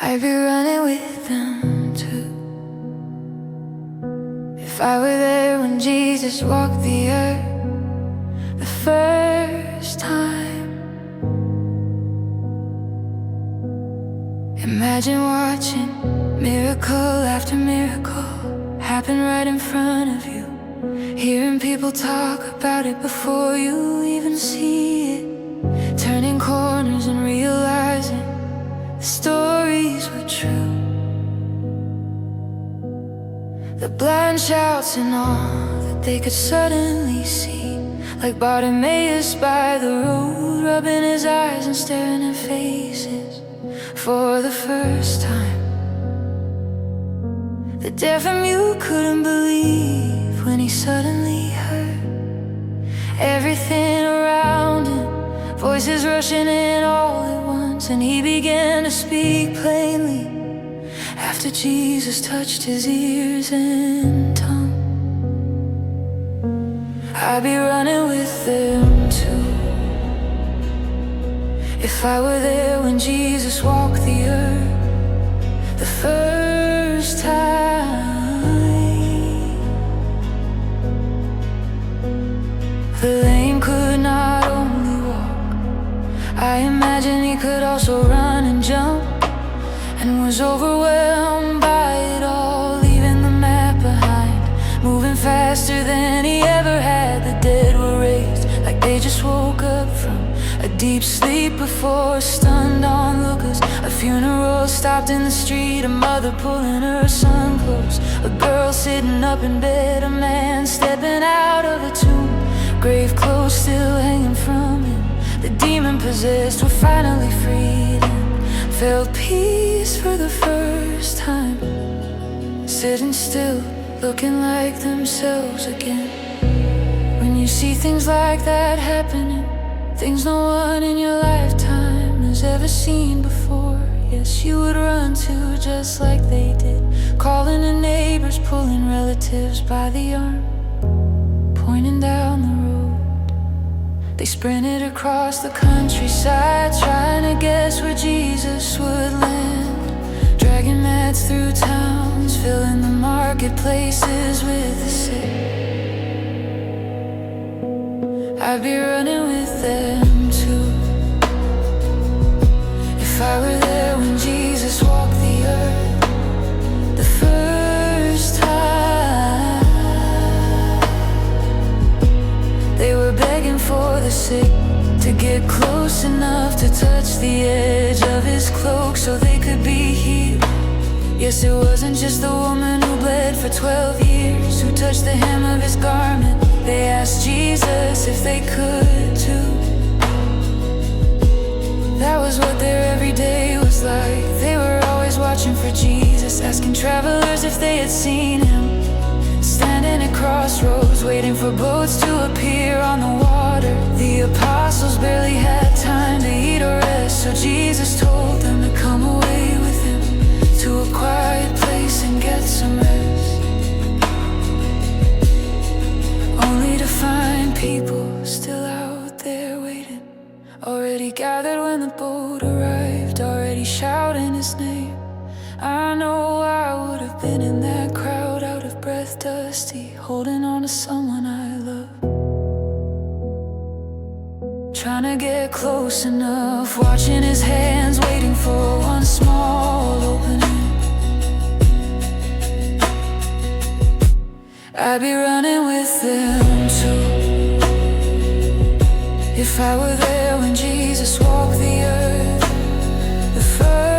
I'd be running with them too. If I were there when Jesus walked the earth the first time. Imagine watching miracle after miracle happen right in front of you, hearing people talk about it before you even see it, turning corners and realizing the stories were true. The blind shouts and all that they could suddenly see, like Bartimaeus by the road, rubbing his eyes and staring at faces for the first time. The deaf and mute couldn't believe when he suddenly heard everything around him, voices rushing in all at once, and he began to speak plainly after Jesus touched his ears and tongue. I'd be running with them too. If I were there when Jesus walked the earth the first time. The lame could not only walk, I imagine he could also run and jump, and was overwhelmed by it all, leaving the map behind, moving faster than he ever had. The dead were raised like they just woke up from a deep sleep before, stunned onlookers. A funeral stopped in the street, a mother pulling her son close, a girl sitting up in bed, a man stepping out of a tomb, grave clothes still hanging from him. The demon-possessed were finally freed and felt peace for the first time, sitting still, looking like themselves again. When you see things like that happening, things no one in your lifetime has ever seen before, yes, you would run to just like they did, calling the neighbors, pulling relatives by the arm, pointing down the road. They sprinted across the countryside, trying to guess where Jesus would land, dragging mats through towns, filling the marketplaces with the sick. I'd be running with them too. If I were there when Jesus walked the earth the first time. They were begging for the sick to get close enough to touch the edge of his cloak so they could be healed. Yes, it wasn't just the woman who bled for 12 years who touched the hem of his garment. They asked Jesus if they could too. That was what their everyday was like. They were always watching for Jesus, asking travelers if they had seen him, standing at crossroads, waiting for boats to appear on the water. The apostles barely had time to eat or rest, so Jesus told them to come away with him to a quiet place and get some rest, only to find people still out there waiting, already gathered when the boat arrived, already shouting his name. I know I would have been in that crowd, out of breath, dusty, holding on to someone I love, trying to get close enough, watching his hands, waiting for one small opening. I'd be running with them too. If I were there when Jesus walked the earth the first